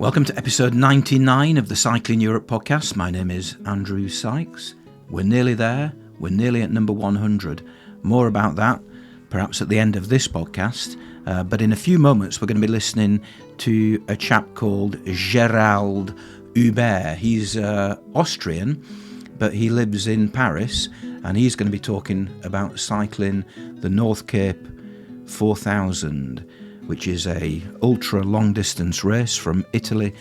Welcome to episode 99 of the Cycling Europe podcast. My name is Andrew Sykes. We're nearly there. We're nearly at number 100. More about that perhaps at the end of this podcast. But in a few moments, we're going to be listening to a chap called Gerald Huber. He's Austrian, but he lives in Paris, and he's going to be talking about cycling the Nordkapp 4000, which is a ultra long distance race from Italy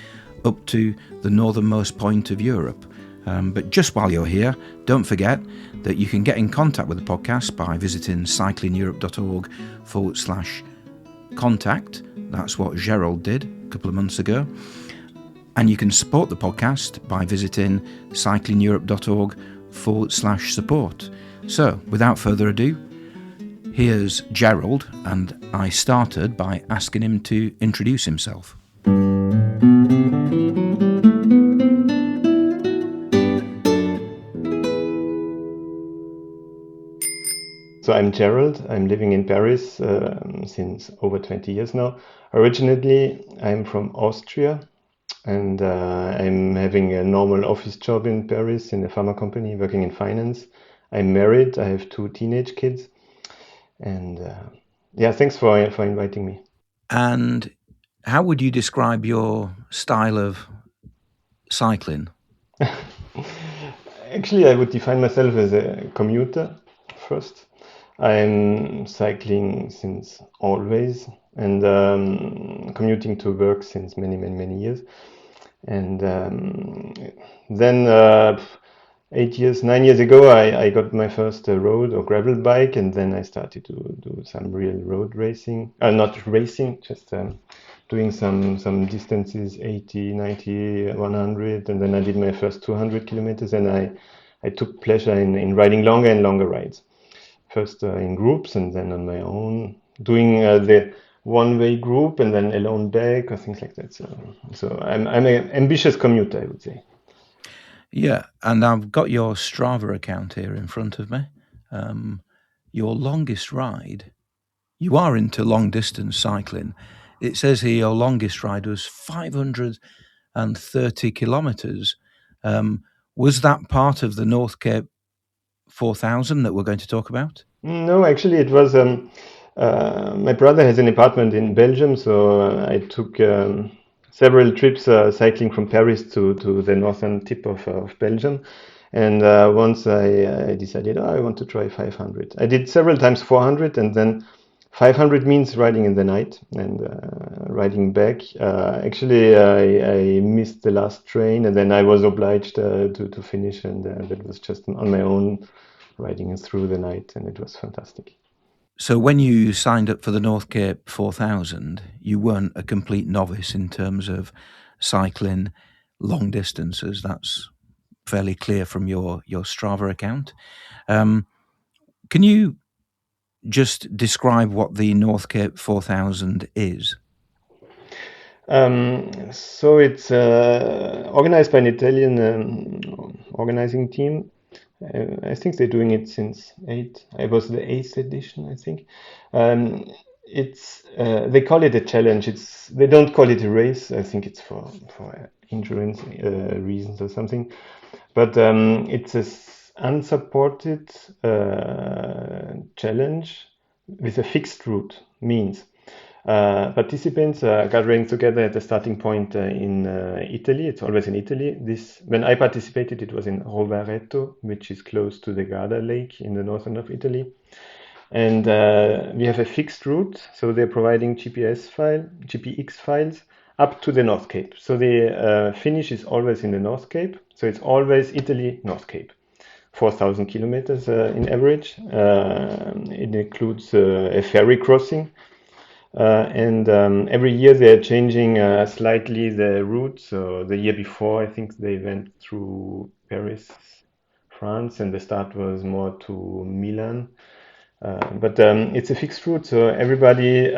up to the northernmost point of Europe. But just while you're here, don't forget that you can get in contact with the podcast by visiting cyclingeurope.org/contact. That's what Gerald did a couple of months ago. And you can support the podcast by visiting cyclingeurope.org/support. So, without further ado, here's Gerald, and I started by asking him to introduce himself. So I'm Gerald. I'm living in Paris since over 20 years now. Originally, I'm from Austria, and I'm having a normal office job in Paris in a pharma company working in finance. I'm married. I have 2 teenage kids. And thanks for inviting me. And how would you describe your style of cycling? Actually, I would define myself as a commuter first. I'm cycling since always and commuting to work since many years. And then 9 years ago, I got my first road or gravel bike, and then I started to do some real road racing. Not racing, just doing some distances, 80, 90, 100, and then I did my first 200 kilometers, and I took pleasure in riding longer and longer rides. First in groups, and then on my own, doing the one-way group, and then alone back, or things like that. So I'm an ambitious commuter, I would say. Yeah, and I've got your Strava account here in front of me. Your longest ride, you are into long distance cycling. It says here your longest ride was 530 kilometres. Was that part of the Nordkapp 4000 that we're going to talk about? No, actually it was, my brother has an apartment in Belgium, so I took several trips cycling from Paris to the northern tip of Belgium. And once I decided, I want to try 500. I did several times 400, and then 500 means riding in the night and riding back. Actually, I missed the last train, and then I was obliged to finish, and that was just on my own, riding through the night, and it was fantastic. So when you signed up for the Nordkapp 4000, you weren't a complete novice in terms of cycling long distances. That's fairly clear from your Strava account. Can you just describe what the Nordkapp 4000 is? So it's organized by an Italian organizing team. I think they're doing it since 8. I was the 8th edition, I think. They call it a challenge. They don't call it a race. I think it's for endurance reasons or something. But it's an unsupported challenge with a fixed route. Means participants are gathering together at the starting point in Italy. It's always in Italy. When I participated, it was in Rovereto, which is close to the Garda Lake in the northern of Italy. And we have a fixed route, so they're providing GPX files up to the Nordkapp. So the finish is always in the Nordkapp. So it's always Italy, Nordkapp. 4,000 kilometers in average. It includes a ferry crossing. And every year they're changing slightly the route. So the year before, I think they went through Paris, France, and the start was more to Milan. But it's a fixed route, so everybody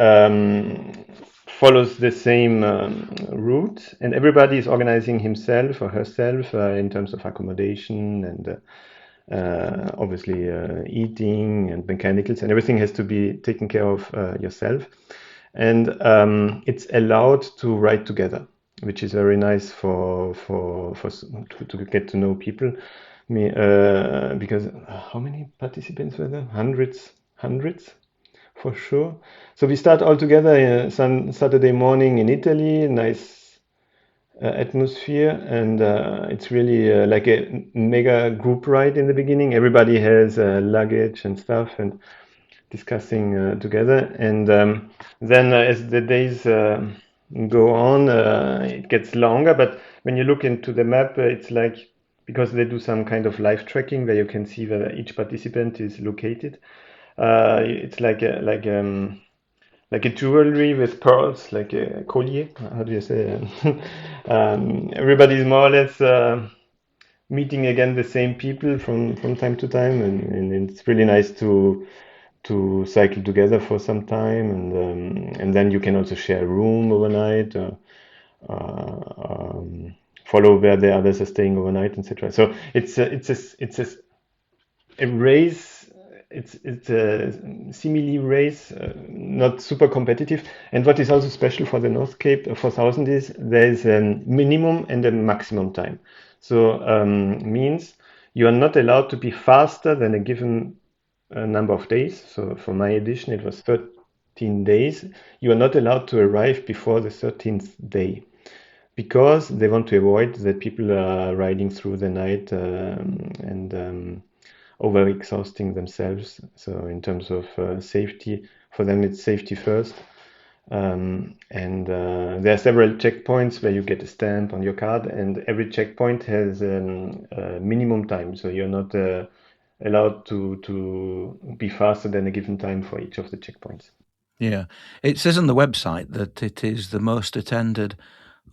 follows the same route, and everybody is organizing himself or herself in terms of accommodation and obviously eating and mechanicals, and everything has to be taken care of yourself. And it's allowed to ride together. which is very nice to get to know people. Because how many participants were there? Hundreds for sure. So we start all together some Saturday morning in Italy. Nice atmosphere, and it's really like a mega group ride in the beginning. Everybody has luggage and stuff, and discussing together. And then as the days go on, it gets longer. But when you look into the map, it's like, because they do some kind of live tracking where you can see where each participant is located. It's like a jewelry with pearls, like a collier. How do you say? Everybody is more or less meeting again the same people from time to time, and it's really nice to cycle together for some time, and then you can also share a room overnight, follow where the others are staying overnight, etc. So a race. It's a simile race, not super competitive. And what is also special for the North Cape 4000 is there is a minimum and a maximum time. So means you are not allowed to be faster than a given number of days. So for my edition, it was 13 days. You are not allowed to arrive before the 13th day, because they want to avoid that people are riding through the night and over exhausting themselves. So in terms of safety, for them it's safety first. And there are several checkpoints where you get a stamp on your card, and every checkpoint has a minimum time. So you're not allowed to be faster than a given time for each of the checkpoints. Yeah. It says on the website that it is the most attended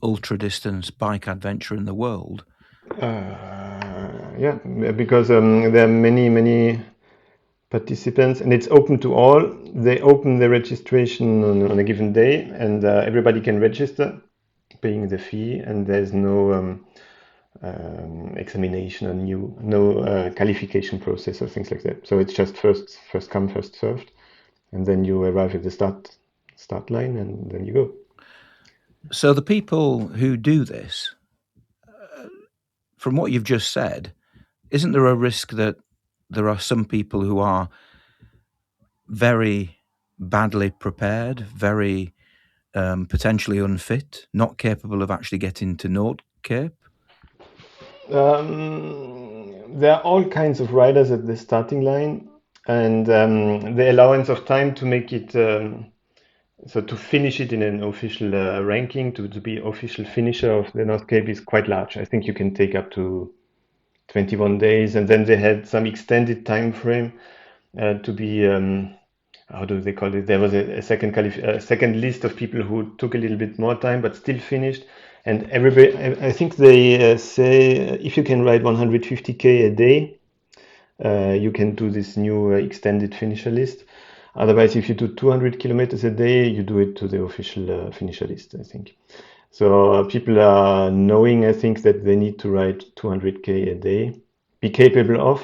ultra-distance bike adventure in the world. Yeah, because there are many participants, and it's open to all. They open the registration on a given day, and everybody can register, paying the fee, and there's no examination or no qualification process or things like that. So it's just first come, first served, and then you arrive at the start line, and then you go. So the people who do this, from what you've just said, isn't there a risk that there are some people who are very badly prepared, very potentially unfit, not capable of actually getting to Nordkapp? There are all kinds of riders at the starting line, and the allowance of time to make it so to finish it in an official ranking, to be official finisher of the North Cape, is quite large. I think you can take up to 21 days, and then they had some extended time frame to be how do they call it? There was a second list of people who took a little bit more time but still finished. And everybody, I think they say if you can ride 150k a day, you can do this new extended finisher list. Otherwise, if you do 200 kilometers a day, you do it to the official finisher list, I think. So people are knowing, I think, that they need to ride 200k a day, be capable of.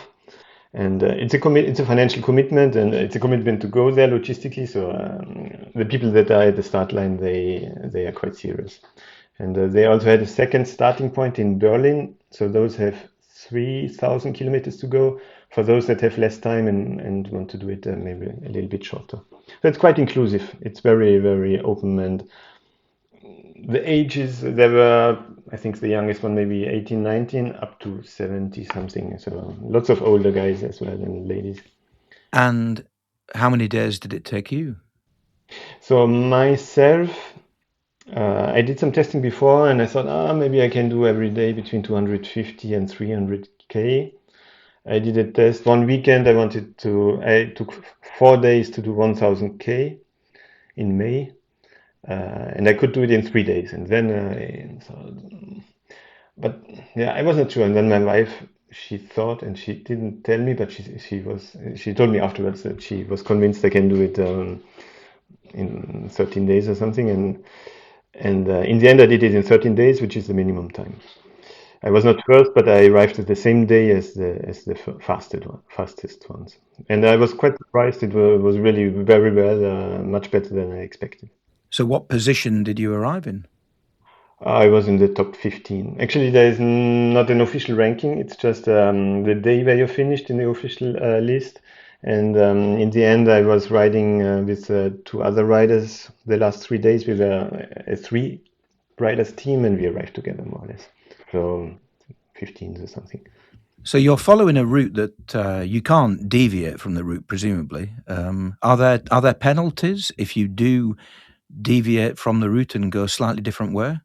And it's a financial commitment, and it's a commitment to go there logistically. So the people that are at the start line, they are quite serious. And they also had a second starting point in Berlin. So those have 3,000 kilometers to go. For those that have less time and want to do it maybe a little bit shorter. So it's quite inclusive. It's very, very open, and the ages, there were, I think the youngest one maybe 18, 19, up to 70 something. So lots of older guys as well, and ladies. And how many days did it take you? So myself, I did some testing before, and I thought, maybe I can do every day between 250 and 300k. I did a test one weekend. I took 4 days to do 1000k in May. And I could do it in 3 days. And then but yeah, I wasn't sure. And then my wife, she thought, and she didn't tell me, but she told me afterwards that she was convinced I can do it in 13 days or something. And in the end, I did it in 13 days, which is the minimum time. I was not first, but I arrived at the same day as the fastest ones. And I was quite surprised. It was really very well, much better than I expected. So what position did you arrive in? I was in the top 15. Actually, there is not an official ranking. It's just the day where you finished in the official list. And in the end, I was riding with two other riders. The last 3 days, we were a three riders team, and we arrived together more or less. So 15 or something. So you're following a route that you can't deviate from the route, presumably. Are there penalties if you do deviate from the route and go a slightly different way?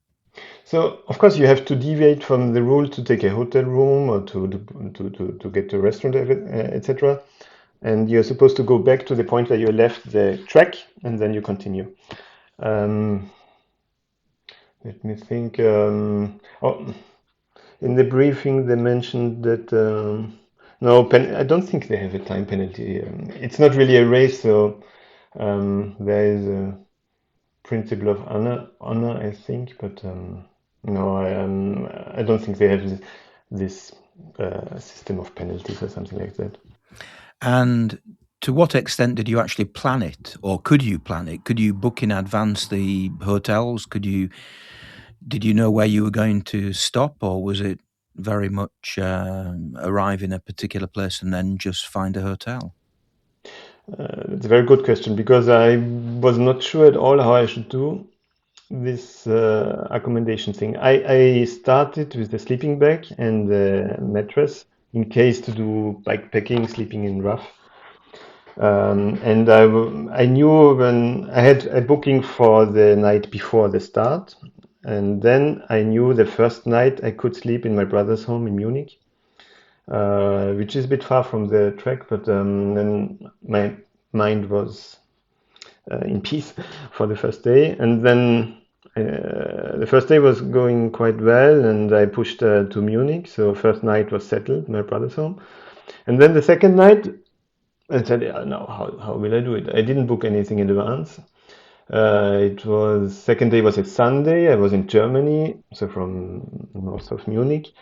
So of course you have to deviate from the rule to take a hotel room or to get to a restaurant, etc. And you're supposed to go back to the point where you left the track, and then you continue. Let me think. In the briefing they mentioned that no, I don't think they have a time penalty. It's not really a race, so there is a principle of honor, I think, but no, I don't think they have this system of penalties or something like that. And to what extent did you actually plan it, or could you plan it? Could you book in advance the hotels? Did you know where you were going to stop, or was it very much arrive in a particular place and then just find a hotel? It's a very good question, because I was not sure at all how I should do this accommodation thing. I started with the sleeping bag and the mattress in case to do bikepacking, sleeping in rough. And I knew when I had a booking for the night before the start, and then I knew the first night I could sleep in my brother's home in Munich, which is a bit far from the track, but then my mind was in peace for the first day. And then the first day was going quite well, and I pushed to Munich. So first night was settled, my brother's home. And then the second night, I said, yeah, no, how will I do it? I didn't book anything in advance. It was second day was a Sunday. I was in Germany, so from north of Munich.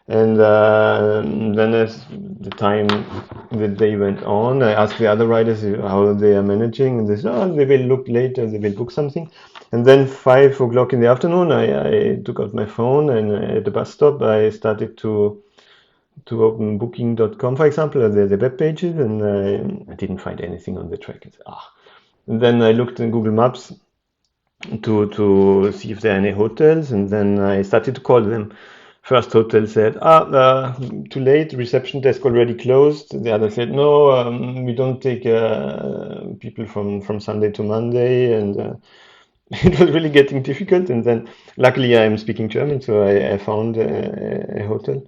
And then as the day went on, I asked the other riders how they are managing, and they said, oh, they will look later, they will book something. And then 5 o'clock in the afternoon, I took out my phone, and at the bus stop, I started to open booking.com, for example, the web pages, and I didn't find anything on the track. I said, And then I looked in Google Maps to see if there are any hotels, and then I started to call them. First hotel said, too late, reception desk already closed. The other said, no, we don't take people from Sunday to Monday, and it was really getting difficult. And then luckily I'm speaking German, so I found a hotel.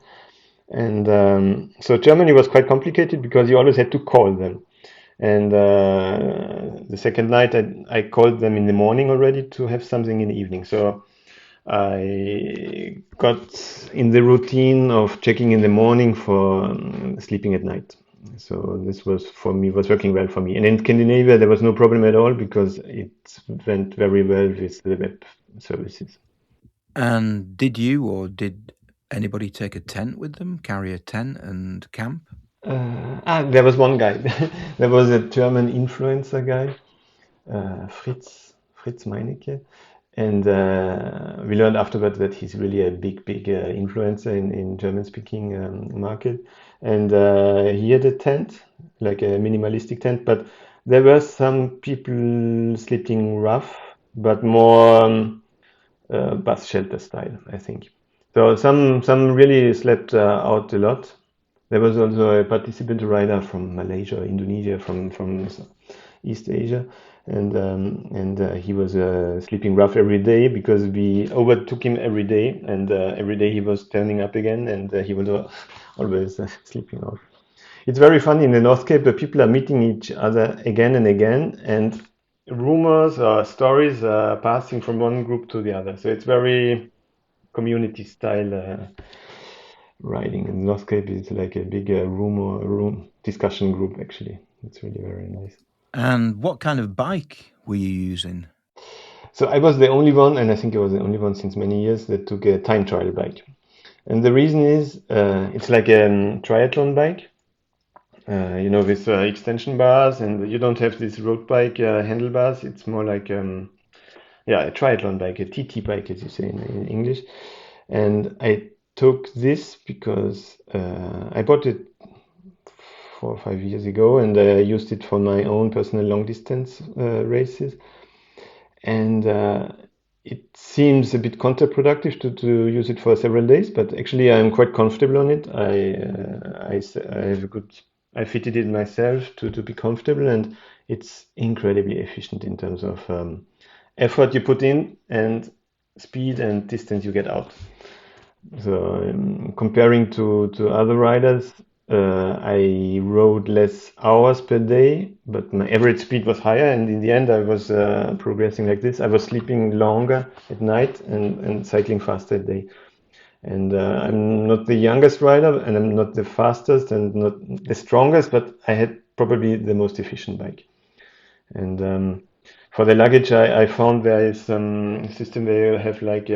And so Germany was quite complicated because you always had to call them. And the second night I called them in the morning already to have something in the evening. So I got in the routine of checking in the morning for sleeping at night. So this was working well for me. And in Scandinavia, there was no problem at all because it went very well with the web services. And did you or did anybody take a tent with them, carry a tent and camp? There was one guy. There was a German influencer guy, Fritz Meinecke. And we learned afterwards that he's really a big influencer in German-speaking market. And he had a tent, like a minimalistic tent, but there were some people sleeping rough, but more bus shelter style, I think. So some really slept out a lot. There was also a participant rider from Malaysia, Indonesia, from East Asia, and he was sleeping rough every day because we overtook him every day, and every day he was turning up again, and he was always sleeping out. It's very funny in the Nordkapp. People are meeting each other again and again, and rumors or stories are passing from one group to the other. So it's very community style riding. And Nordkapp is like a big room discussion group. Actually, it's really very nice. And what kind of bike were you using? So I was the only one, and I think I was the only one since many years that took a time trial bike. And the reason is it's like a triathlon bike, with extension bars, and you don't have this road bike handlebars. It's more like a triathlon bike, a TT bike, as you say in English. And I took this because I bought it 4 or 5 years ago, and I used it for my own personal long distance races. And it seems a bit counterproductive to use it for several days, but actually I'm quite comfortable on it. I have a good, I fitted it myself to be comfortable, and it's incredibly efficient in terms of effort you put in and speed and distance you get out. So comparing to other riders, I rode less hours per day, but my average speed was higher. And in the end, I was progressing like this. I was sleeping longer at night and cycling faster at day. And I'm not the youngest rider, and I'm not the fastest and not the strongest, but I had probably the most efficient bike. And for the luggage, I found there is some system where you have like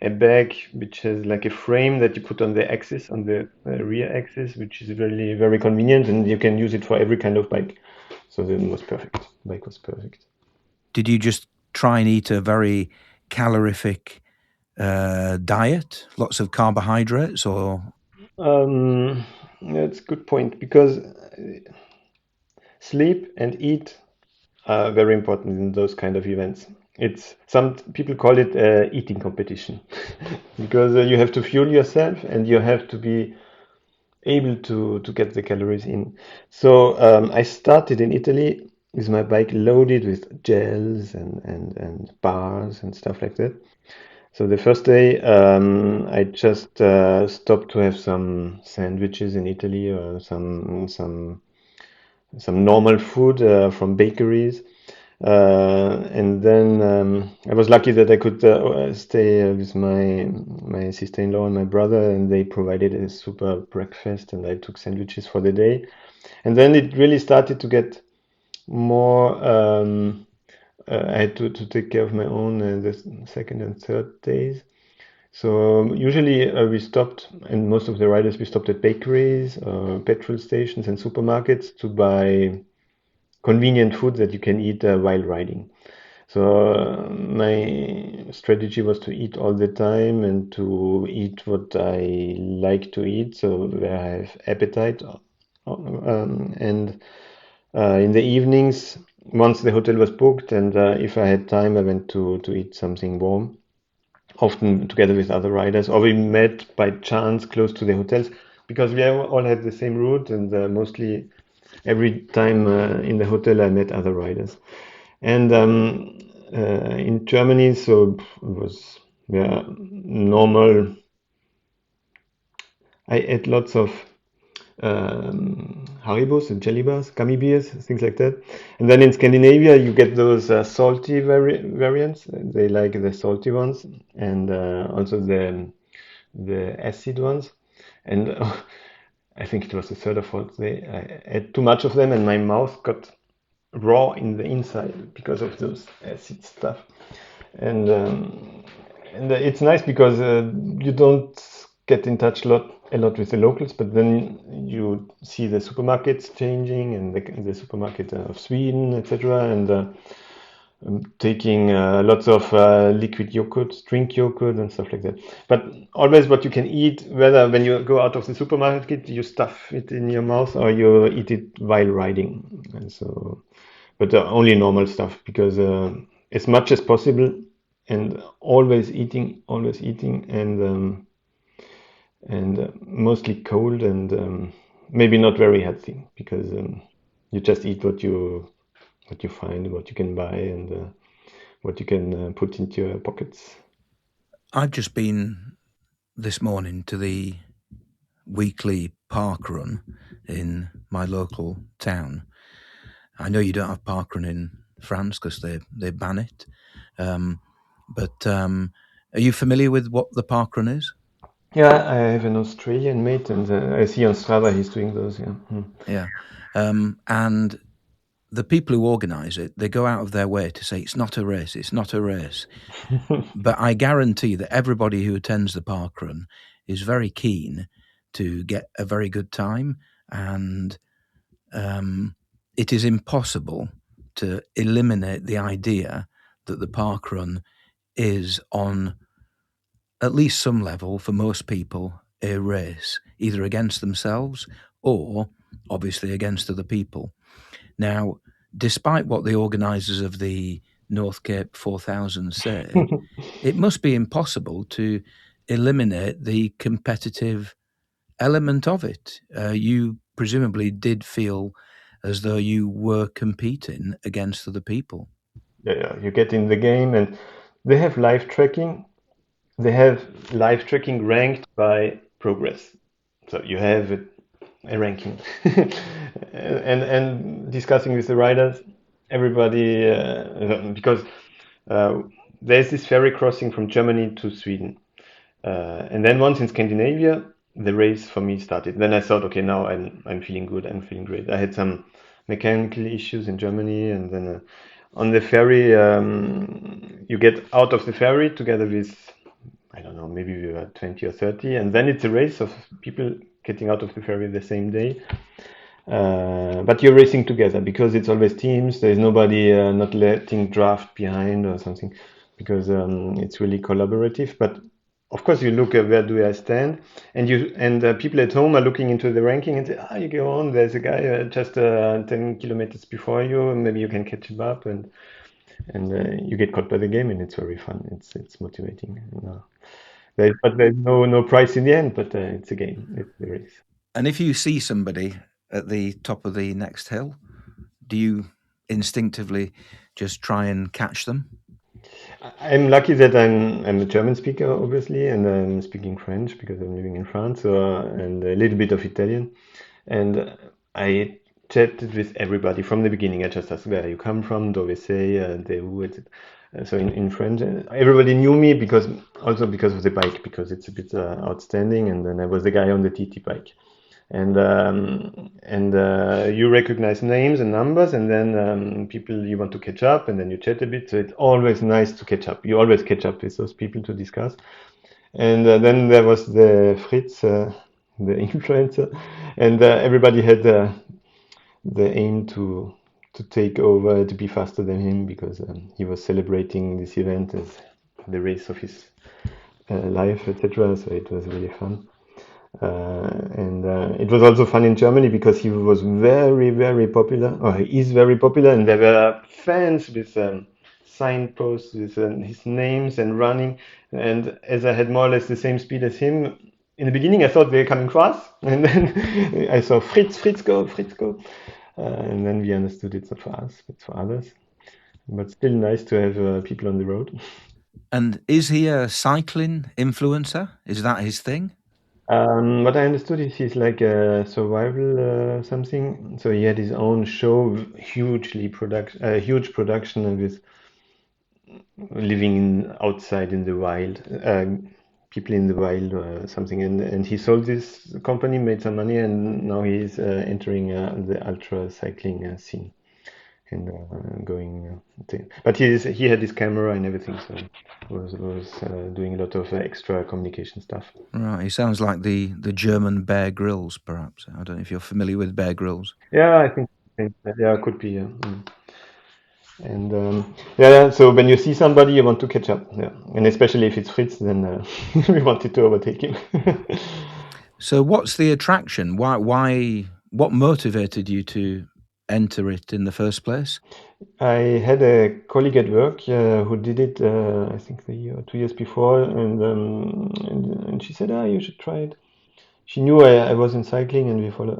a bag which has like a frame that you put on the axis, on the rear axis, which is really very convenient, and you can use it for every kind of bike. So it was perfect. The bike was perfect. Did you just try and eat a very calorific diet, lots of carbohydrates, or? That's a good point, because sleep and eat are very important in those kind of events. It's some people call it eating competition because you have to fuel yourself and you have to be able to get the calories in. So I started in Italy with my bike loaded with gels and bars and stuff like that. So the first day I just stopped to have some sandwiches in Italy, or some normal food from bakeries. And then I was lucky that I could stay with my sister-in-law and my brother, and they provided a super breakfast, and I took sandwiches for the day. And then it really started to get more. I had to take care of my own the second and third days. So usually we stopped, and most of the riders, we stopped at bakeries, petrol stations, and supermarkets to buy convenient food that you can eat while riding. So my strategy was to eat all the time and to eat what I like to eat, so where I have appetite. And in the evenings, once the hotel was booked, and if I had time, I went to eat something warm, often together with other riders, or we met by chance close to the hotels, because we all had the same route, and mostly every time in the hotel I met other riders. And in Germany, so it was normal. I ate lots of Haribos and jelly bars, gummy bears, things like that. And then in Scandinavia, you get those salty variants. They like the salty ones, and also the acid ones. And I think it was the third or fourth day, I ate too much of them, and my mouth got raw in the inside because of those acid stuff. And it's nice because you don't get in touch a lot with the locals, but then you see the supermarkets changing, and the supermarket of Sweden, etc., and taking lots of liquid yogurt, drink yogurt, and stuff like that. But always what you can eat, whether when you go out of the supermarket, you stuff it in your mouth or you eat it while riding. And so, but only normal stuff, because as much as possible, and always eating, and mostly cold, and maybe not very healthy, because you just eat what you find, what you can buy, and what you can put into your pockets. I've just been this morning to the weekly park run in my local town. I know you don't have park run in France because they ban it. But are you familiar with what the park run is? Yeah, I have an Australian mate, and I see on Strava he's doing those. Yeah. Yeah. And the people who organise it, they go out of their way to say it's not a race, it's not a race. But I guarantee that everybody who attends the park run is very keen to get a very good time, and it is impossible to eliminate the idea that the park run is on at least some level for most people a race, either against themselves or obviously against other people. Now, despite what the organisers of the Northcapp 4000 say, it must be impossible to eliminate the competitive element of it. You presumably did feel as though you were competing against other people. Yeah, you get in the game, and they have live tracking. They have live tracking ranked by progress. So you have a ranking, and discussing with the riders, everybody, because uh, there's this ferry crossing from Germany to Sweden, and then once in Scandinavia, the race for me started. Then I thought, okay, now I'm feeling good. I'm feeling great. I had some mechanical issues in Germany, and then on the ferry, you get out of the ferry together with, I don't know, maybe we were 20 or 30, and then it's a race of people getting out of the ferry the same day. But you're racing together because it's always teams. There's nobody not letting draft behind or something, because it's really collaborative. But of course, you look at where do I stand, and people at home are looking into the ranking and say, you go on. There's a guy just 10 kilometers before you, and maybe you can catch him up, and you get caught by the game, and it's very fun. It's motivating. But there's no prize in the end. But it's a game. It's a race. And if you see somebody at the top of the next hill, do you instinctively just try and catch them? I'm lucky that I'm a German speaker, obviously, and I'm speaking French because I'm living in France, and a little bit of Italian. And I chatted with everybody from the beginning. I just asked where you come from, dove sei, de où, etc. So in French, everybody knew me because of the bike, because it's a bit outstanding. And then I was the guy on the TT bike. And you recognize names and numbers, and then people you want to catch up, and then you chat a bit. So it's always nice to catch up. You always catch up with those people to discuss. And then there was the Fritz, the influencer, and everybody had the aim to take over, to be faster than him, because he was celebrating this event as the race of his life, etc. So it was really fun. And it was also fun in Germany because he was very, very popular, or he is very popular, and there were fans with signposts with his names and running. And as I had more or less the same speed as him, in the beginning I thought they were coming fast, and then I saw Fritz, go, Fritz, go. And then we understood it's not for us, but for others. But still nice to have people on the road. And is he a cycling influencer? Is that his thing? What I understood is he's like a survival something. So he had his own show, huge production, and with living outside in the wild, people in the wild or something. And he sold this company, made some money, and now he's entering the ultra cycling scene and going. But he had his camera and everything, so was doing a lot of extra communication stuff. Right, he sounds like the German Bear Grylls, perhaps. I don't know if you're familiar with Bear Grylls. Yeah, I think yeah, could be. Yeah. And so when you see somebody, you want to catch up. Yeah, and especially if it's Fritz, then we wanted to overtake him. So, what's the attraction? Why? What motivated you to enter it in the first place? I had a colleague at work who did it, I think the year or 2 years before, and she said, you should try it. She knew I was in cycling, and we follow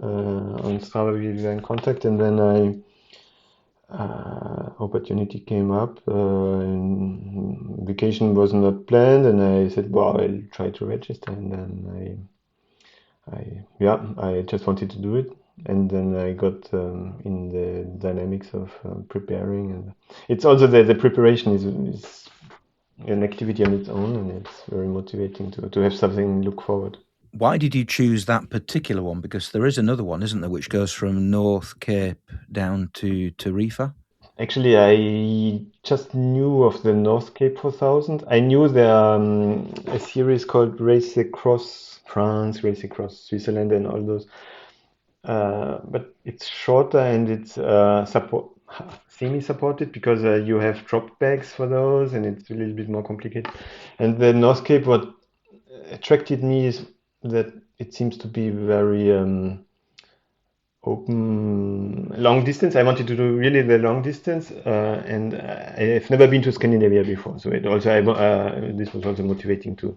on Strava. We were in contact, and then opportunity came up. And vacation was not planned, and I said, "Well, I'll try to register." And then I just wanted to do it, and then I got in the dynamics of preparing, and it's also the preparation is an activity on its own, and it's very motivating to have something to look forward. Why did you choose that particular one? Because there is another one, isn't there, which goes from Northcapp down to Tarifa? Actually, I just knew of the Northcapp 4000. I knew there a series called Race Across France, Race Across Switzerland, and all those. But it's shorter, and it's semi-supported because you have drop bags for those, and it's a little bit more complicated. And the Northcape, what attracted me is that it seems to be very open, long distance. I wanted to do really the long distance, and I've never been to Scandinavia before, so it also this was also motivating to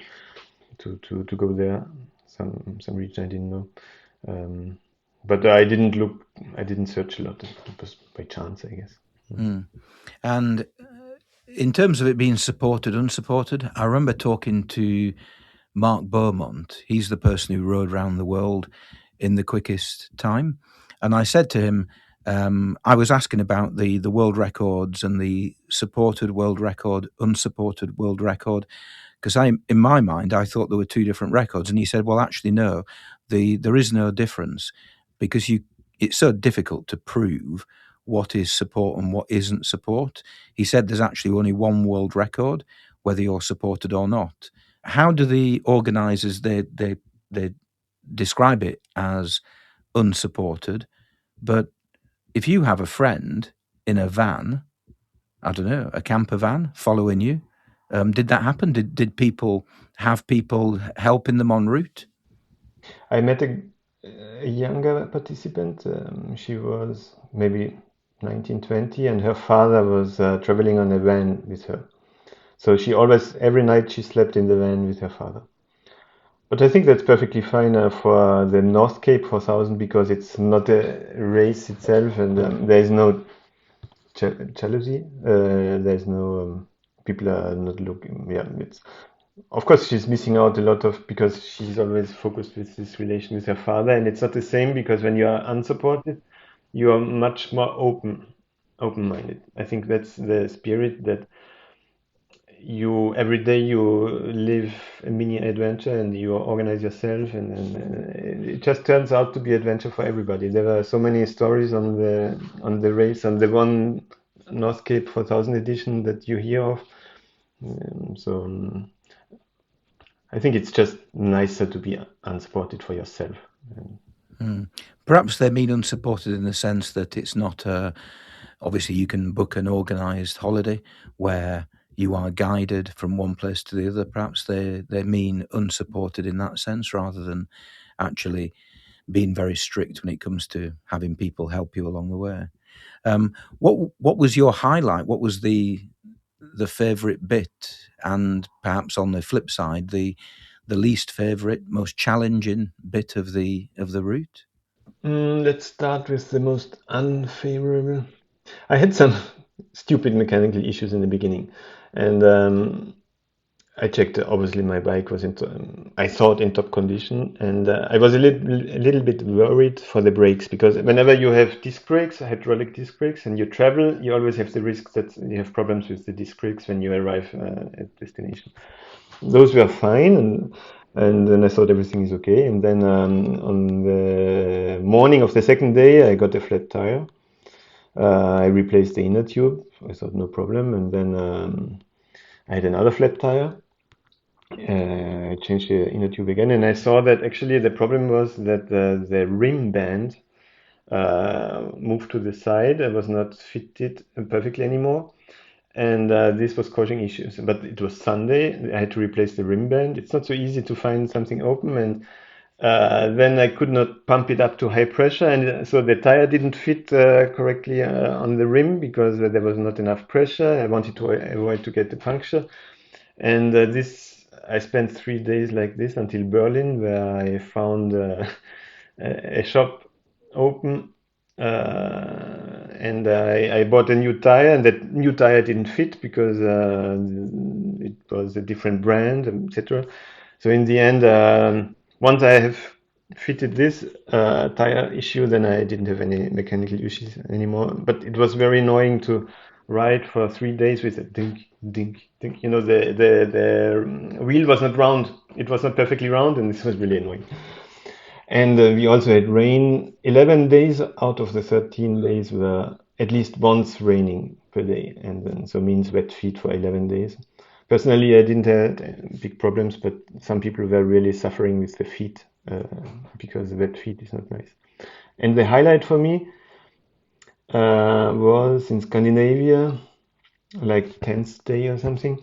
go there. Some region I didn't know. But I didn't search a lot. It was by chance, I guess. And in terms of it being supported, unsupported, I remember talking to Mark Beaumont. He's the person who rode around the world in the quickest time. And I said to him, I was asking about the world records and the supported world record, unsupported world record, because in my mind, I thought there were two different records. And he said, well, actually, no, there is no difference, because it's so difficult to prove what is support and what isn't support. He said there's actually only one world record, whether you're supported or not. How do the organisers, they describe it as unsupported, but if you have a friend in a van, I don't know, a camper van following you, did that happen? Did people have people helping them en route? I met a younger participant. She was maybe 19, 20, and her father was traveling on a van with her. So every night she slept in the van with her father. But I think that's perfectly fine for the North Cape 4000, because it's not a race itself, and there is no jealousy. There's no people are not looking. Yeah, it's of course she's missing out a lot because she's always focused with this relation with her father, and it's not the same, because when you are unsupported, you are much more open-minded. I think that's the spirit, that you every day you live a mini adventure and you organize yourself, and it just turns out to be adventure for everybody. There are so many stories on the race, on the one North Cape 4000 edition that you hear of. I think it's just nicer to be unsupported for yourself. Perhaps they mean unsupported in the sense that it's not obviously you can book an organised holiday where you are guided from one place to the other. Perhaps they mean unsupported in that sense, rather than actually being very strict when it comes to having people help you along the way. What was your highlight? What was the favourite bit, and perhaps on the flip side, the least favourite, most challenging bit of the route? Let's start with the most unfavorable. I had some stupid mechanical issues in the beginning, and I checked. Obviously, my bike was I thought in top condition, and I was a little bit worried for the brakes, because whenever you have disc brakes, hydraulic disc brakes, and you travel, you always have the risk that you have problems with the disc brakes when you arrive at destination. Those were fine, and then I thought everything is okay. And then on the morning of the second day, I got a flat tire. I replaced the inner tube. I thought no problem. And then I had another flat tire. I changed the inner tube again, and I saw that actually the problem was that the rim band moved to the side. It was not fitted perfectly anymore. And this was causing issues. But it was Sunday. I had to replace the rim band. It's not so easy to find something open, and then I could not pump it up to high pressure, and so the tire didn't fit correctly on the rim, because there was not enough pressure. I wanted to avoid to get the puncture, and I spent 3 days like this until Berlin, where I found a shop open. And I bought a new tire, and that new tire didn't fit because it was a different brand, etc. So in the end, once I have fitted this tire issue, then I didn't have any mechanical issues anymore. But it was very annoying to ride for 3 days with a dink, dink, dink. You know, the wheel was not round. It was not perfectly round, and this was really annoying. And we also had rain. 11 days out of the 13 days were at least once raining per day, and then so means wet feet for 11 days. Personally, I didn't have big problems, but some people were really suffering with the feet because wet feet is not nice. And the highlight for me, was in Scandinavia, like 10th day or something.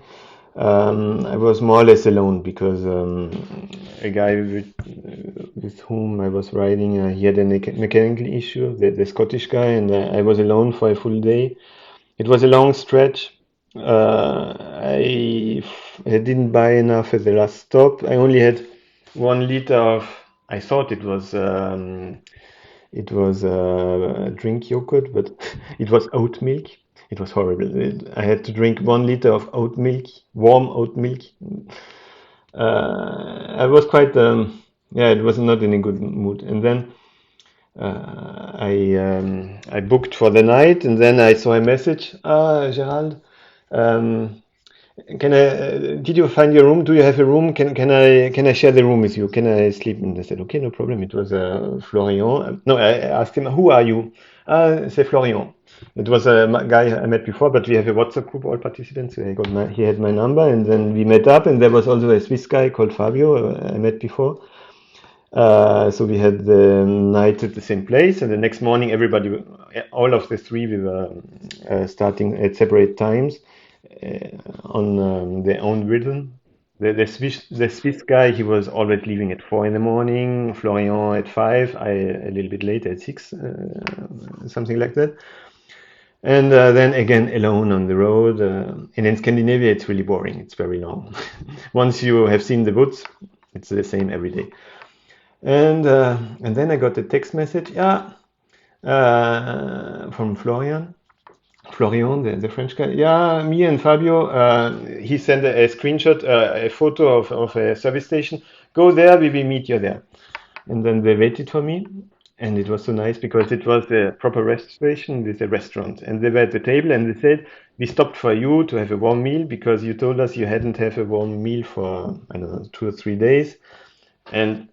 I was more or less alone because a guy with whom I was riding, he had a mechanical issue, the Scottish guy, and I was alone for a full day. It was a long stretch. I didn't buy enough at the last stop. I only had 1 liter of. I thought it was drink yogurt, but it was oat milk. It was horrible. I had to drink 1 liter of oat milk, warm oat milk. I was quite, yeah, it was not in a good mood. And then I booked for the night, and then I saw a message. Gerald, um, did you find your room? Do you have a room? Can I share the room with you? Can I sleep? And I said, okay, no problem. It was Florian. No, I asked him, who are you? C'est Florian. It was a guy I met before, but we have a WhatsApp group, all participants. So he had my number, and then we met up, and there was also a Swiss guy called Fabio I met before. So we had the night at the same place, and the next morning, all of the three, we were starting at separate times on their own rhythm. The Swiss guy, he was always leaving at 4 in the morning. Florian at 5. I a little bit later at 6, something like that. And then again alone on the road. And in Scandinavia, it's really boring. It's very long. Once you have seen the woods, it's the same every day. And then I got a text message, from Florian, the French guy. Yeah, me and Fabio. He sent a screenshot, a photo of a service station. Go there, we will meet you there. And then they waited for me, and it was so nice because it was a proper rest station with a restaurant, and they were at the table, and they said, "We stopped for you to have a warm meal because you told us you hadn't had a warm meal for, I don't know, 2 or 3 days, and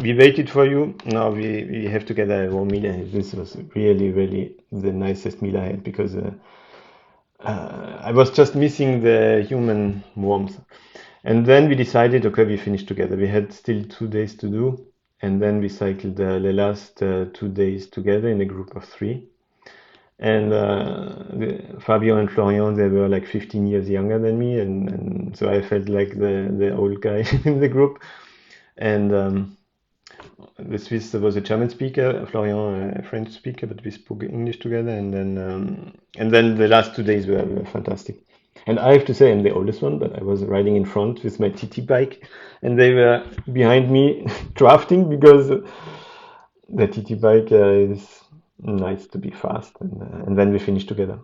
we waited for you. Now we have together a warm meal." And this was really, really the nicest meal I had because I was just missing the human warmth. And then we decided, okay, we finished together. We had still 2 days to do, and then we cycled the last 2 days together in a group of three. And Fabio and Florian, they were like 15 years younger than me, and so I felt like the old guy in the group. And the Swiss was a German speaker, Florian a French speaker, but we spoke English together. And then the last 2 days were fantastic. And I have to say, I'm the oldest one, but I was riding in front with my TT bike, and they were behind me drafting because the TT bike is nice to be fast. And then we finished together.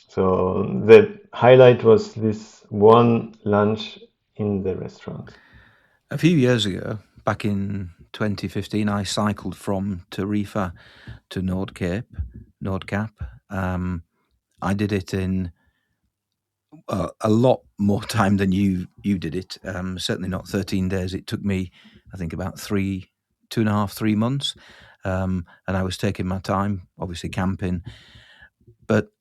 So the highlight was this one lunch in the restaurant. A few years ago, back in 2015, I cycled from Tarifa to Nordkapp. I did it in a lot more time than you did it. Certainly not 13 days. It took me, I think, about 2.5, 3 months. And I was taking my time, obviously camping. But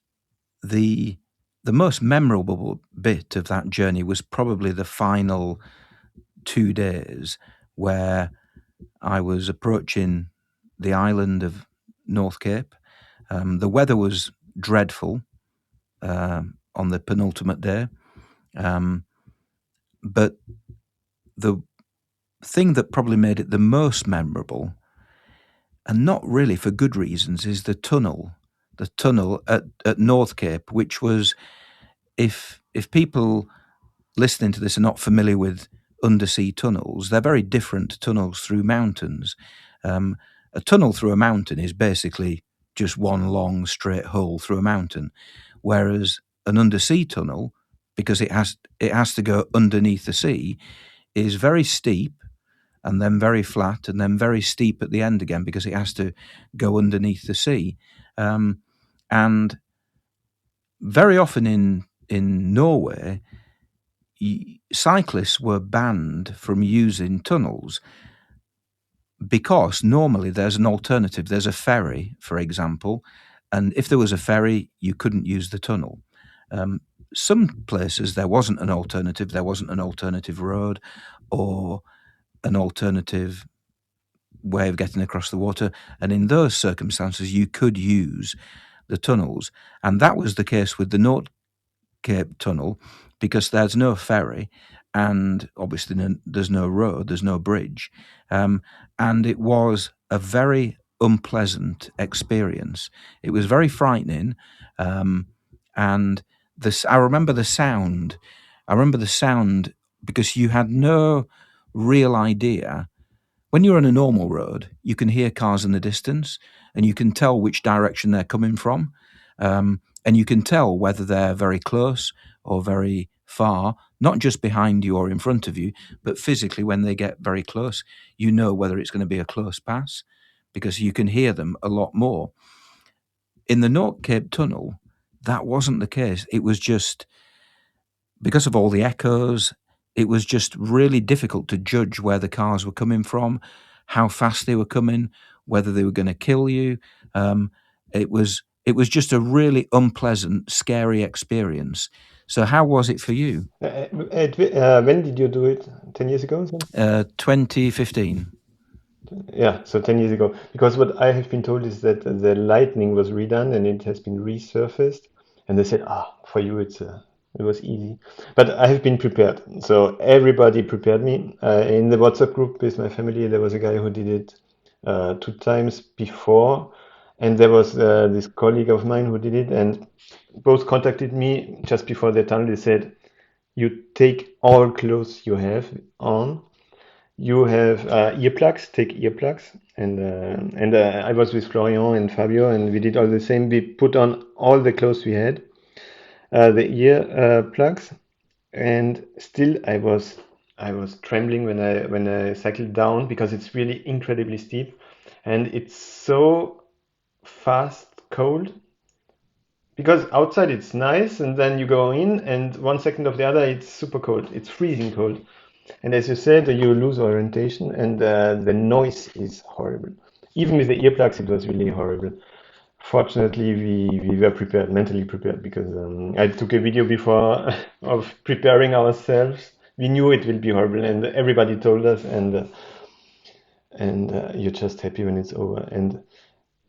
the most memorable bit of that journey was probably the final 2 days where I was approaching the island of North Cape. The weather was dreadful on the penultimate day. But the thing that probably made it the most memorable, and not really for good reasons, is the tunnel at North Cape, which was, if people listening to this are not familiar with undersea tunnels, they're very different to tunnels through mountains. A tunnel through a mountain is basically just one long straight hole through a mountain, whereas an undersea tunnel, because it has to go underneath the sea, is very steep and then very flat and then very steep at the end again because it has to go underneath the sea. And very often in Norway, cyclists were banned from using tunnels because normally there's an alternative. There's a ferry, for example, and if there was a ferry, you couldn't use the tunnel. Some places there wasn't an alternative. There wasn't an alternative road or an alternative way of getting across the water. And in those circumstances, you could use the tunnels. And that was the case with the Nordkapp tunnel, because there's no ferry, and obviously there's no road, there's no bridge. And it was a very unpleasant experience. It was very frightening. And I remember the sound. I remember the sound because you had no real idea. When you're on a normal road, you can hear cars in the distance and you can tell which direction they're coming from. And you can tell whether they're very close or very far, not just behind you or in front of you, but physically when they get very close, you know whether it's going to be a close pass because you can hear them a lot more. In the Nordkapp tunnel, that wasn't the case. It was just, because of all the echoes, it was just really difficult to judge where the cars were coming from, how fast they were coming, whether they were going to kill you. It was just a really unpleasant, scary experience. So how was it for you? When did you do it? 10 years ago? 2015. Yeah, so 10 years ago. Because what I have been told is that the lightning was redone and it has been resurfaced. And they said, for you it was easy. But I have been prepared. So everybody prepared me. In the WhatsApp group with my family, there was a guy who did it 2 times before. And there was this colleague of mine who did it. And both contacted me just before the tunnel. They said, you take all clothes you have on. You have earplugs, take earplugs. And I was with Florian and Fabio, and we did all the same. We put on all the clothes we had, the earplugs, and still I was trembling when I cycled down because it's really incredibly steep, and it's so fast cold. Because outside it's nice, and then you go in, and 1 second of the other it's super cold. It's freezing cold. And as you said, you lose orientation, and the noise is horrible. Even with the earplugs, it was really horrible. Fortunately, we were prepared, mentally prepared, because I took a video before of preparing ourselves. We knew it will be horrible, and everybody told us, and you're just happy when it's over.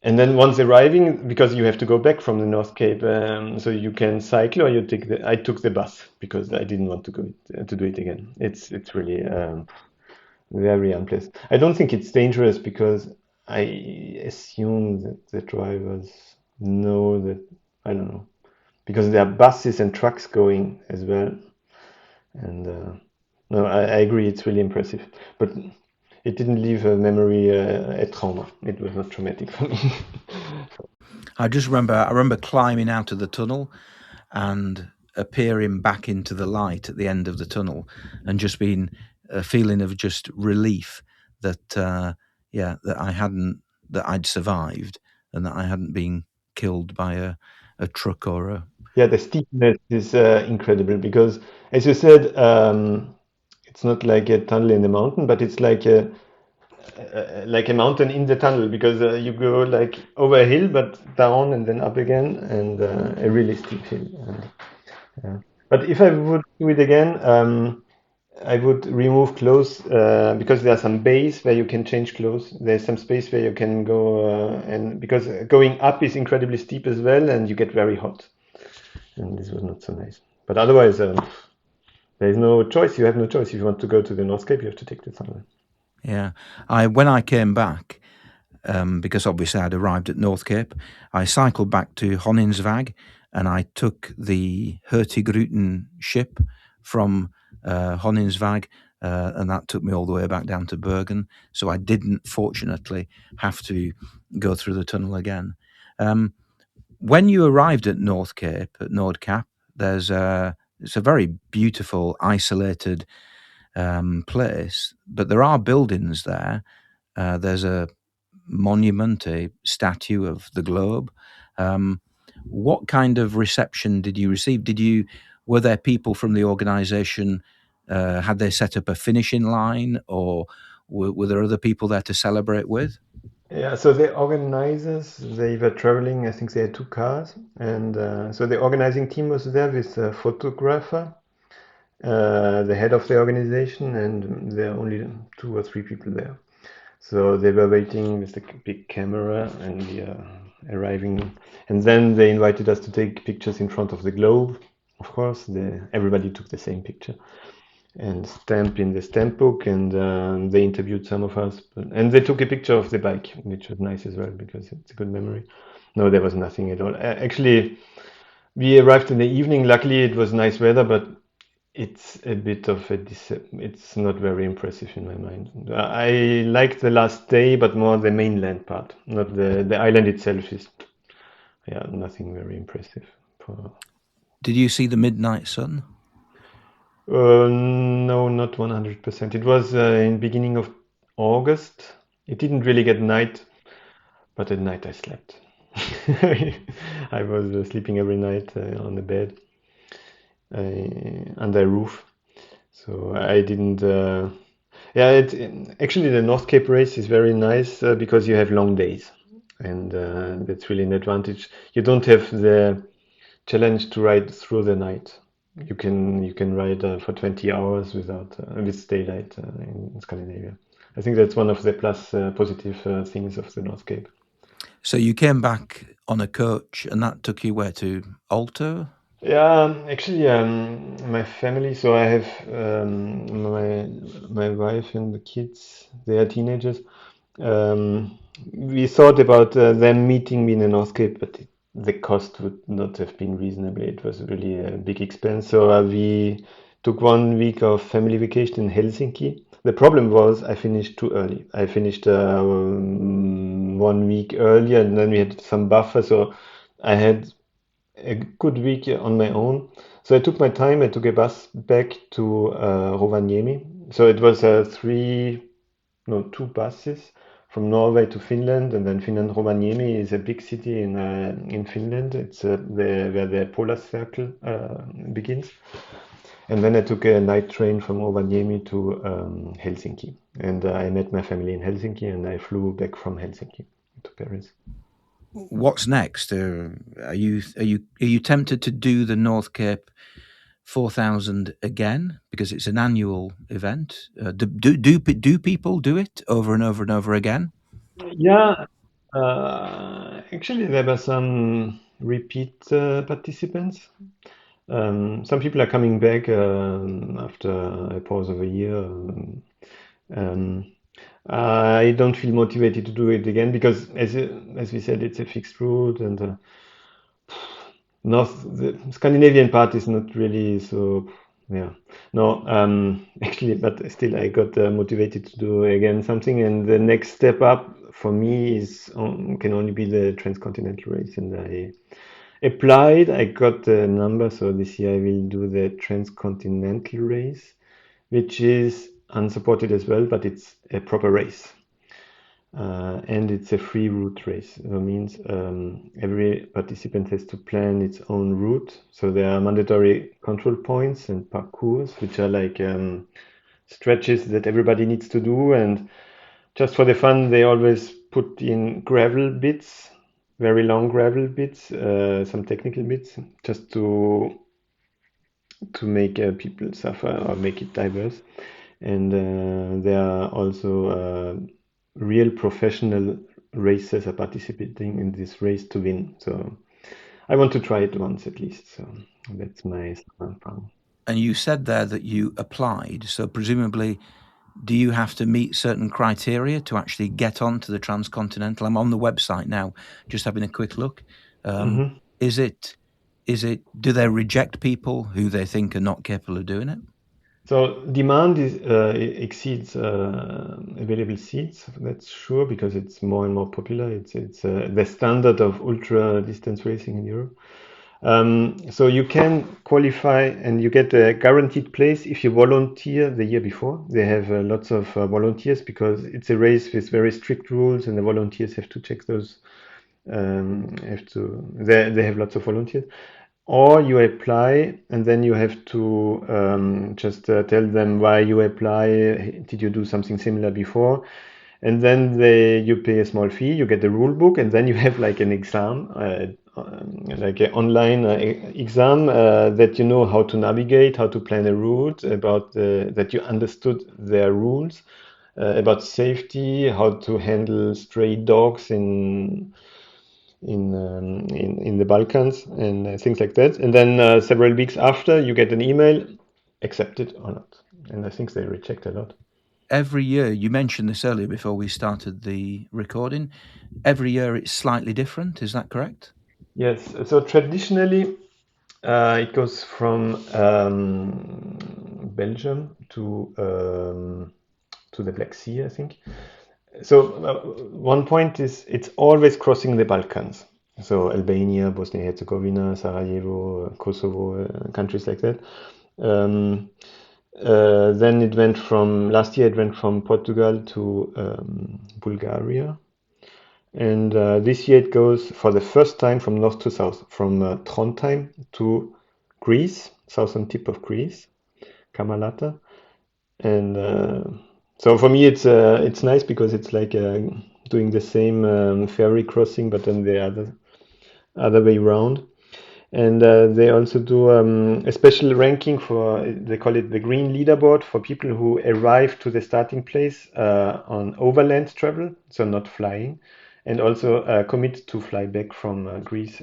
And then once arriving, because you have to go back from the North Cape, so you can cycle or you take I took the bus because I didn't want to do it again. It's really very unpleasant. I don't think it's dangerous because I assume that the drivers know that, I don't know, because there are buses and trucks going as well. And no, I agree, it's really impressive. But it didn't leave a memory, a trauma. It was not traumatic for me. I remember climbing out of the tunnel and appearing back into the light at the end of the tunnel, and just being a feeling of just relief that that I'd survived and that I hadn't been killed by a truck or a. Yeah, the steepness is incredible because, as you said, it's not like a tunnel in the mountain, but it's like a mountain in the tunnel because you go like over a hill, but down and then up again, and a really steep hill. But if I would do it again, I would remove clothes because there are some bays where you can change clothes. There's some space where you can go, and because going up is incredibly steep as well, and you get very hot. And this was not so nice. But otherwise, there is no choice. You have no choice. If you want to go to the North Cape, you have to take the tunnel. Yeah, when I came back, because obviously I'd arrived at North Cape, I cycled back to Honningsvag, and I took the Hurtigruten ship from Honningsvag, and that took me all the way back down to Bergen. So I didn't, fortunately, have to go through the tunnel again. When you arrived at North Cape, at Nordkapp, it's a very beautiful, isolated place, but there are buildings there. There's a monument, a statue of the globe. What kind of reception did you receive? Were there people from the organisation? Had they set up a finishing line, or were there other people there to celebrate with? Yeah, so the organizers, they were traveling, I think they had 2 cars, and so the organizing team was there with a photographer, the head of the organization, and there are only 2 or 3 people there. So they were waiting with the big camera and arriving, and then they invited us to take pictures in front of the globe. Of course, everybody took the same picture and stamp in the stamp book, and they interviewed some of us, and they took a picture of the bike, which was nice as well because it's a good memory. No, there was nothing at all. Actually, we arrived in the evening. Luckily, it was nice weather, but it's a bit of it's not very impressive in my mind. I liked the last day, but more the mainland part. Not the island itself is, yeah, nothing very impressive. Did you see the midnight sun? No, not 100%. It was in beginning of August. It didn't really get night, but at night I slept. I was sleeping every night on the bed under a roof. So I didn't. Yeah, actually the North Cape race is very nice because you have long days, and that's really an advantage. You don't have the challenge to ride through the night. You can ride for 20 hours without with daylight in Scandinavia. I think that's one of the positive things of the North Cape. So you came back on a coach, and that took you where to? Alto? Yeah, actually, my family. So I have my wife and the kids. They are teenagers. We thought about them meeting me in the North Cape, but the cost would not have been reasonable. It was really a big expense. So we took 1 week of family vacation in Helsinki. The problem was I finished too early. I finished 1 week earlier, and then we had some buffer. So I had a good week on my own. So I took my time. I took a bus back to Rovaniemi. So it was two buses from Norway to Finland, and then Finland. Rovaniemi is a big city in Finland. It's where the polar circle begins. And then I took a night train from Rovaniemi to Helsinki, and I met my family in Helsinki, and I flew back from Helsinki to Paris. What's next? Are you tempted to do the North Cape 4,000 again, because it's an annual event? Do people do it over and over and over again? Yeah, actually, there were some repeat participants. Some people are coming back after a pause of a year. I don't feel motivated to do it again because, as we said, it's a fixed route, and the Scandinavian part is not really so. Yeah, no, actually, but still, I got motivated to do again something, and the next step up for me can only be the transcontinental race, and I applied. I got the number, so this year I will do the transcontinental race, which is unsupported as well, but it's a proper race. And it's a free route race. That means every participant has to plan its own route. So there are mandatory control points and parcours, which are like stretches that everybody needs to do. And just for the fun, they always put in gravel bits, very long gravel bits, some technical bits, just to make people suffer or make it diverse. And there are also real professional racers are participating in this race to win. So I want to try it once at least. So that's my plan. And you said there that you applied, so presumably, do you have to meet certain criteria to actually get onto the transcontinental? I'm on the website now, just having a quick look. Is it? Do they reject people who they think are not capable of doing it? So demand exceeds available seats. That's sure because it's more and more popular. It's the standard of ultra distance racing in Europe. So you can qualify and you get a guaranteed place if you volunteer the year before. They have lots of volunteers because it's a race with very strict rules, and the volunteers have to check those. They have lots of volunteers. Or you apply, and then you have to just tell them why you apply. Did you do something similar before? And then you pay a small fee. You get the rule book, and then you have like an exam, like an online exam that you know how to navigate, how to plan a route, that you understood their rules, about safety, how to handle stray dogs in the Balkans and things like that. And then several weeks after, you get an email, accepted or not. And I think they reject a lot. Every year, you mentioned this earlier before we started the recording. Every year it's slightly different. Is that correct? Yes. So traditionally, it goes from Belgium to the Black Sea, I think. So one point is it's always crossing the Balkans. So Albania, Bosnia-Herzegovina, Sarajevo, Kosovo, countries like that. Then it went from last year. It went from Portugal to Bulgaria, and this year it goes for the first time from north to south, from Trondheim to Greece, southern tip of Greece, Kamalata, and so for me it's nice because it's like doing the same ferry crossing, but then the other way around. And they also do a special ranking for, they call it the green leaderboard, for people who arrive to the starting place on overland travel, so not flying, and also commit to fly back from Greece.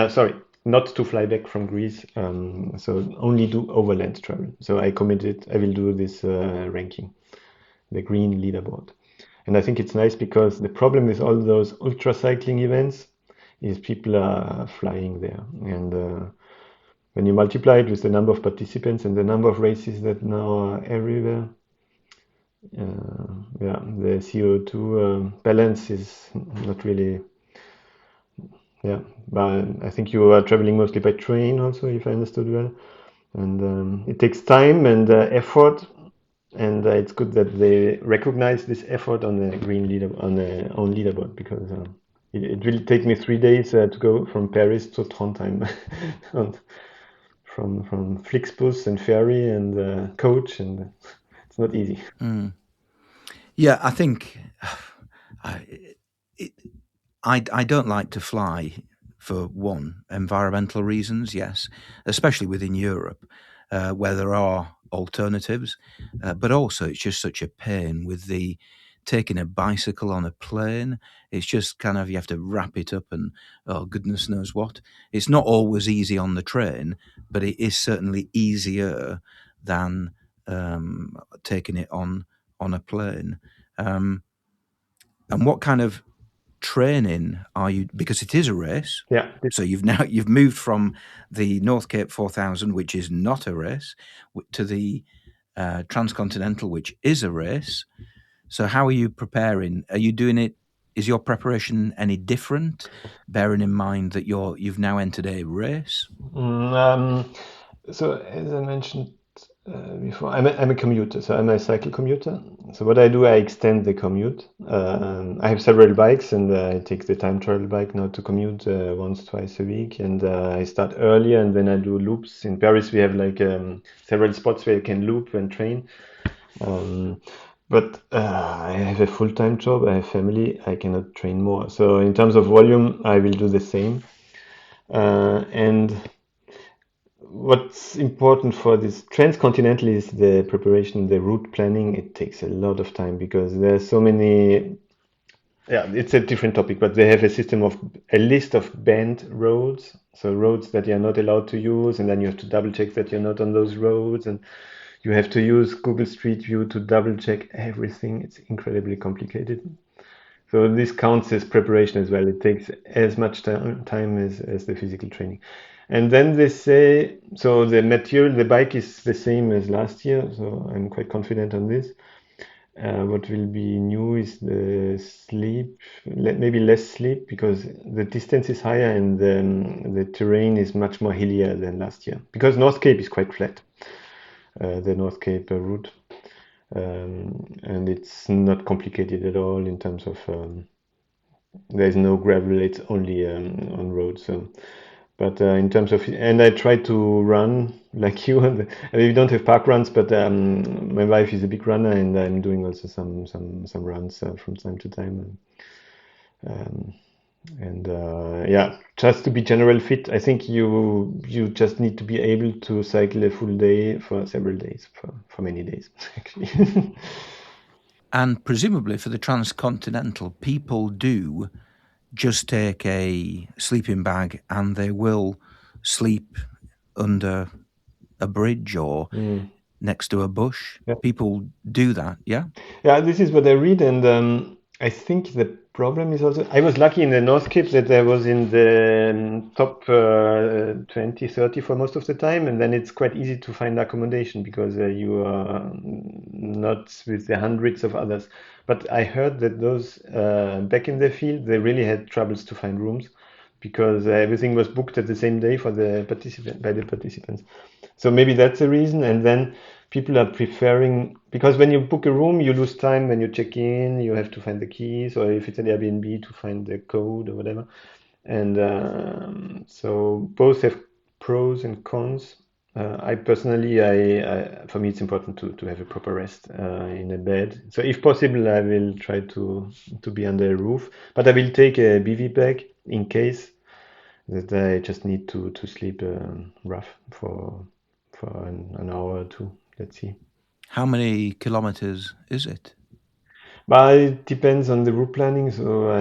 Sorry, not to fly back from Greece, so only do overland travel. So I committed, I will do this ranking, the green leaderboard. And I think it's nice because the problem with all those ultra cycling events is people are flying there. And when you multiply it with the number of participants and the number of races that now are everywhere, yeah, the CO2 balance is not really, yeah. But I think you are traveling mostly by train also, if I understood well. And it takes time and effort, and it's good that they recognize this effort on the green leader on the own leaderboard, because it will take me 3 days to go from Paris to Trondheim, from Flixbus and ferry and coach, and it's not easy. Yeah, I think I, I don't like to fly for one, environmental reasons, yes, especially within Europe, where there are alternatives, but also it's just such a pain with the taking a bicycle on a plane. It's just kind of you have to wrap it up and oh goodness knows what. It's not always easy on the train, but it is certainly easier than taking it on a plane. Um, and what kind of training are you, because it is a race, Yeah, so you've moved from the North Cape 4000, which is not a race, to the transcontinental, which is a race. So how are you preparing? Are you doing it, is your preparation any different, bearing in mind that you've now entered a race? so as I mentioned before, I'm a commuter, so I'm a cycle commuter. So what I do, I extend the commute. I have several bikes, and I take the time trial bike now to commute once, twice a week. And I start earlier, and then I do loops. In Paris, we have like several spots where you can loop and train. But I have a full-time job, I have family, I cannot train more. So in terms of volume, I will do the same. And what's important for this transcontinental is the preparation, the route planning. It takes a lot of time because there's so many. Yeah, it's a different topic, but they have a system of a list of banned roads, so roads that you're not allowed to use, and then you have to double check that you're not on those roads, and you have to use Google Street View to double check everything. It's incredibly complicated. So this counts as preparation as well. It takes as much time as the physical training. And then they say, so the material, the bike is the same as last year, so I'm quite confident on this. What will be new is the sleep, maybe less sleep, because the distance is higher and the terrain is much more hillier than last year. Because North Cape is quite flat, the North Cape route. And it's not complicated at all in terms of there's no gravel, it's only on roads. So, but in terms of, and I try to run like you. And we don't have park runs, but my wife is a big runner, and I'm doing also some runs from time to time. And yeah, just to be general fit, I think you just need to be able to cycle a full day for several days, for many days actually. And presumably for the transcontinental, people do just take a sleeping bag and they will sleep under a bridge or next to a bush. Yeah. People do that, yeah? Yeah, this is what I read, and I think the problem is also I was lucky in the Northapp that I was in the top 20, 30 for most of the time, and then it's quite easy to find accommodation because you are not with the hundreds of others. But I heard that those back in the field, they really had troubles to find rooms because everything was booked at the same day for the participants. So maybe that's the reason. And then people are preferring, because when you book a room, you lose time when you check in, you have to find the keys, or if it's an Airbnb, to find the code or whatever. And so both have pros and cons. I personally, for me, it's important to have a proper rest in a bed. So if possible, I will try to be under a roof, but I will take a BV bag in case that I just need to sleep rough for an hour or two. Let's see. How many kilometers is it? But it depends on the route planning. So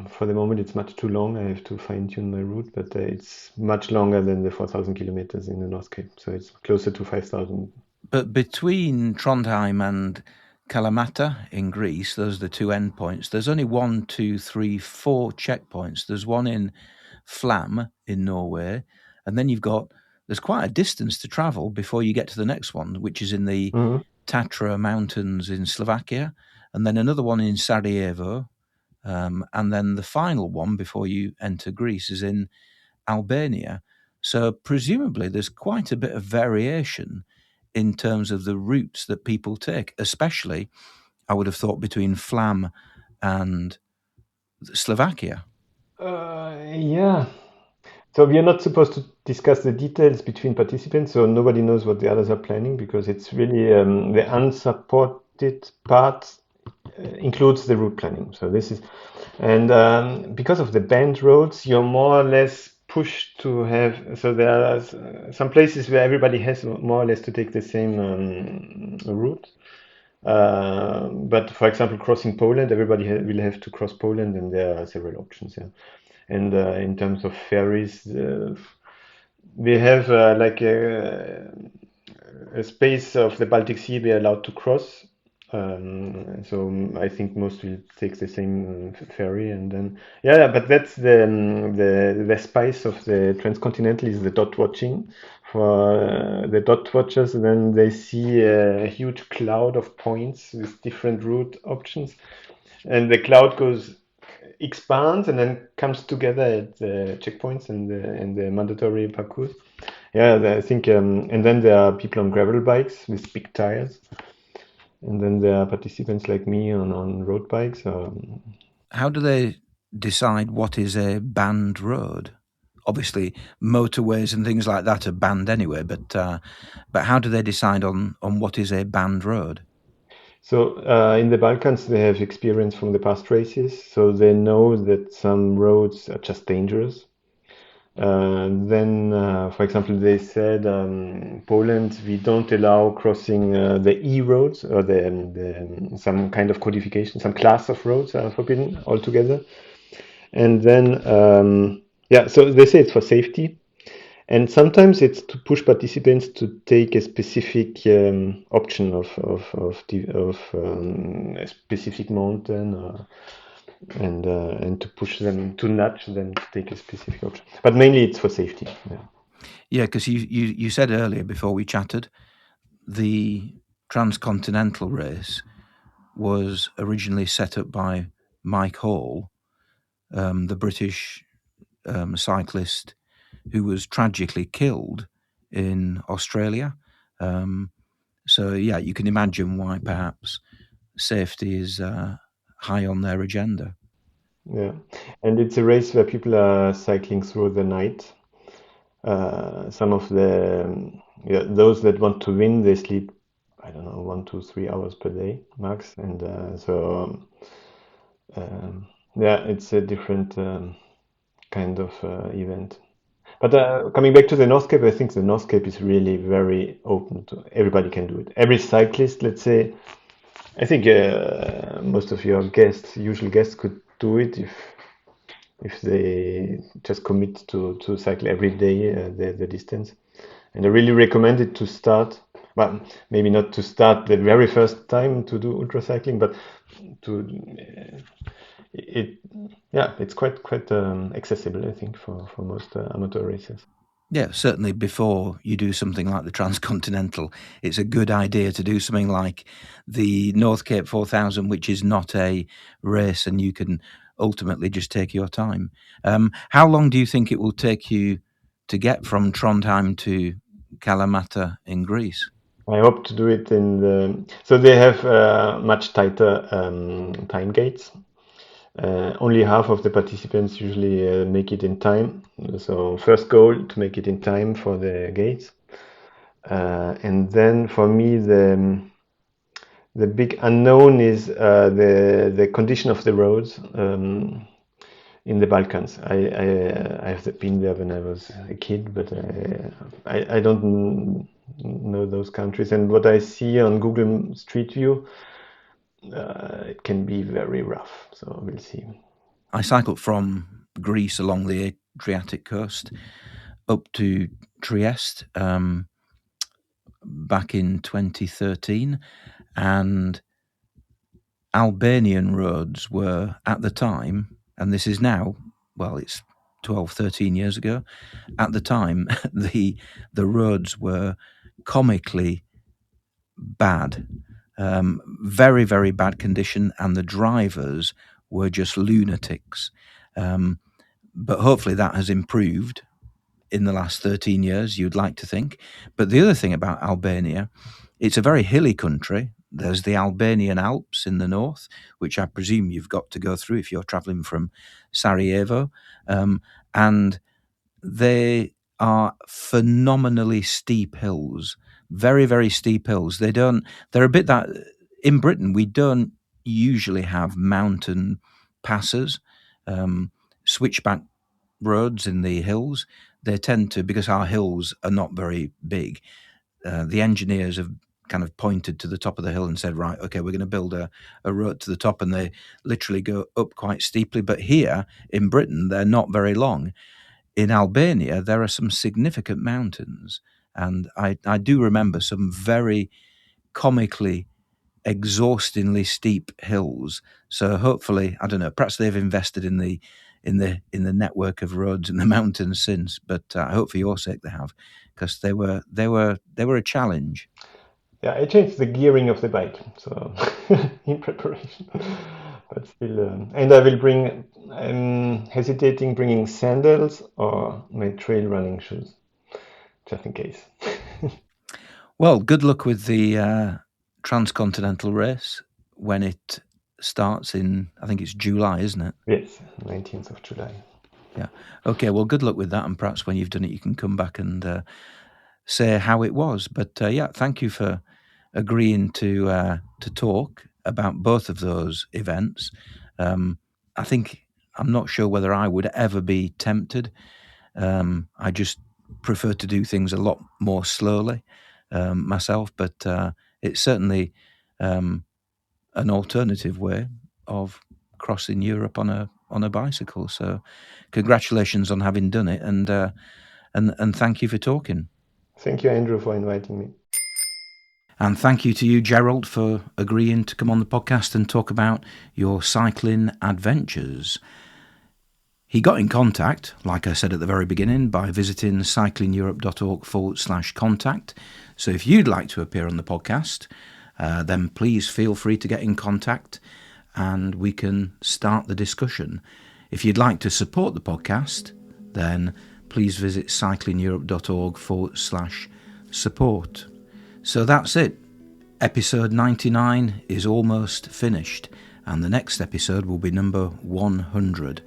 for the moment, it's much too long. I have to fine tune my route, but it's much longer than the 4,000 kilometers in the North Cape. So it's closer to 5,000. But between Trondheim and Kalamata in Greece, those are the two endpoints. There's only 1, 2, 3, 4 checkpoints. There's one in Flam in Norway, and then there's quite a distance to travel before you get to the next one, which is in the Tatra Mountains in Slovakia, and then another one in Sarajevo, and then the final one before you enter Greece is in Albania. So presumably there's quite a bit of variation in terms of the routes that people take, especially, I would have thought, between Flam and Slovakia. Yeah. So we are not supposed to discuss the details between participants, so nobody knows what the others are planning because it's really the unsupported part includes the route planning. So this is, and because of the band roads, you're more or less pushed to have. So there are some places where everybody has more or less to take the same route. But for example, crossing Poland, everybody will have to cross Poland, and there are several options. Yeah. And in terms of ferries, we have like a space of the Baltic Sea we are allowed to cross. So I think most will take the same ferry, and then but that's the spice of the transcontinental is the dot watching. For the dot watchers, then they see a huge cloud of points with different route options, and the cloud expands and then comes together at the checkpoints and the mandatory parcours. I think, and then there are people on gravel bikes with big tires, and then there are participants like me on road bikes. How do they decide what is a banned road? Obviously, motorways and things like that are banned anyway, but how do they decide on what is a banned road? So in the Balkans, they have experience from the past races, so they know that some roads are just dangerous. Then, for example, they said Poland, we don't allow crossing the E roads or some kind of codification, some class of roads are forbidden altogether. And then, so they say it's for safety. And sometimes it's to push participants to take a specific option of a specific mountain, and to push them, to nudge them to take a specific option. But mainly it's for safety. Yeah, because you said earlier before we chatted, the transcontinental race was originally set up by Mike Hall, the British cyclist who was tragically killed in Australia. So yeah, you can imagine why perhaps safety is high on their agenda. Yeah, and it's a race where people are cycling through the night. Some of those that want to win, they sleep, I don't know, 1, 2, 3 hours per day max, and it's a different kind of event. But coming back to the North Cape, I think the North Cape is really very open to everybody can do it. Every cyclist, let's say, I think most of your usual guests, could do it if they just commit to cycle every day the distance. And I really recommend it to start, but maybe not to start the very first time to do ultra cycling, but to it's quite accessible, I think, for most amateur racers. Yeah, certainly before you do something like the Transcontinental, it's a good idea to do something like the Nordkapp 4000, which is not a race and you can ultimately just take your time. How long do you think it will take you to get from Trondheim to Kalamata in Greece? I hope to do it so they have much tighter time gates. Only half of the participants usually make it in time. So first goal to make it in time for the gates. And then for me, the big unknown is the condition of the roads in the Balkans. I have been there when I was a kid, but I don't know those countries. And what I see on Google Street View, it can be very rough. So we'll see. I cycled from Greece along the Adriatic coast up to Trieste back in 2013, and Albanian roads were at the time, and this is now, well, it's 12, 13 years ago. At the time, the roads were comically bad, very, very bad condition, and the drivers were just lunatics. But hopefully that has improved in the last 13 years, you'd like to think. But the other thing about Albania, it's a very hilly country. There's the Albanian Alps in the north, which I presume you've got to go through if you're traveling from Sarajevo. And they are phenomenally steep hills, very, very steep hills. They're a bit that in Britain, we don't usually have mountain passes, switchback roads in the hills. They tend to, because our hills are not very big, the engineers have kind of pointed to the top of the hill and said, right, okay, we're going to build a road to the top, and they literally go up quite steeply. But here in Britain, they're not very long. In Albania, there are some significant mountains, and I do remember some very comically, exhaustingly steep hills. So hopefully, I don't know, perhaps they've invested in the network of roads in the mountains since, but I hope for your sake they have, because they were a challenge. Yeah, I changed the gearing of the bike, so in preparation. But still, and I will bring. I'm hesitating bringing sandals or my trail running shoes, just in case. Well, good luck with the Transcontinental race when it starts in, I think it's July, isn't it? Yes, 19th of July. Yeah. Okay, well, good luck with that, and perhaps when you've done it, you can come back and say how it was. But yeah, thank you for agreeing to talk about both of those events. I think I'm not sure whether I would ever be tempted. I just prefer to do things a lot more slowly myself, but it's certainly an alternative way of crossing Europe on a bicycle. So, congratulations on having done it, and thank you for talking. Thank you, Andrew, for inviting me. And thank you to you, Gerald, for agreeing to come on the podcast and talk about your cycling adventures. He got in contact, like I said at the very beginning, by visiting cyclingeurope.org/contact. So if you'd like to appear on the podcast, then please feel free to get in contact and we can start the discussion. If you'd like to support the podcast, then please visit cyclingeurope.org/support. So that's it. Episode 99 is almost finished, and the next episode will be number 100.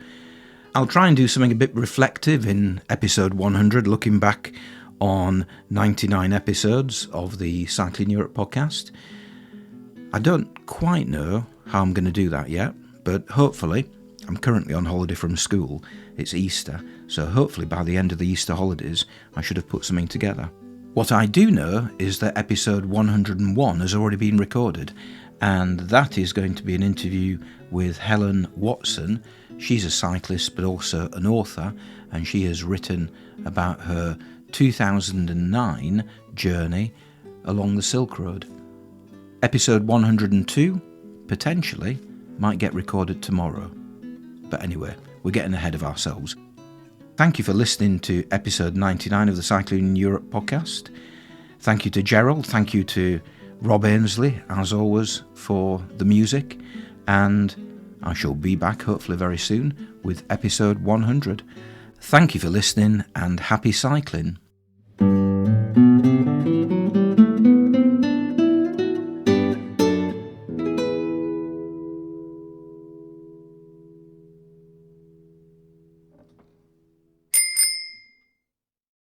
I'll try and do something a bit reflective in episode 100, looking back on 99 episodes of the Cycling Europe podcast. I don't quite know how I'm going to do that yet, but hopefully, I'm currently on holiday from school. It's Easter, so hopefully by the end of the Easter holidays, I should have put something together. What I do know is that episode 101 has already been recorded, and that is going to be an interview with Helen Watson. She's a cyclist but also an author, and she has written about her 2009 journey along the Silk Road. Episode 102, potentially, might get recorded tomorrow. But anyway, we're getting ahead of ourselves. Thank you for listening to episode 99 of the Cycling in Europe podcast. Thank you to Gerald, thank you to Rob Ainsley, as always, for the music, and I shall be back hopefully very soon with episode 100. Thank you for listening and happy cycling.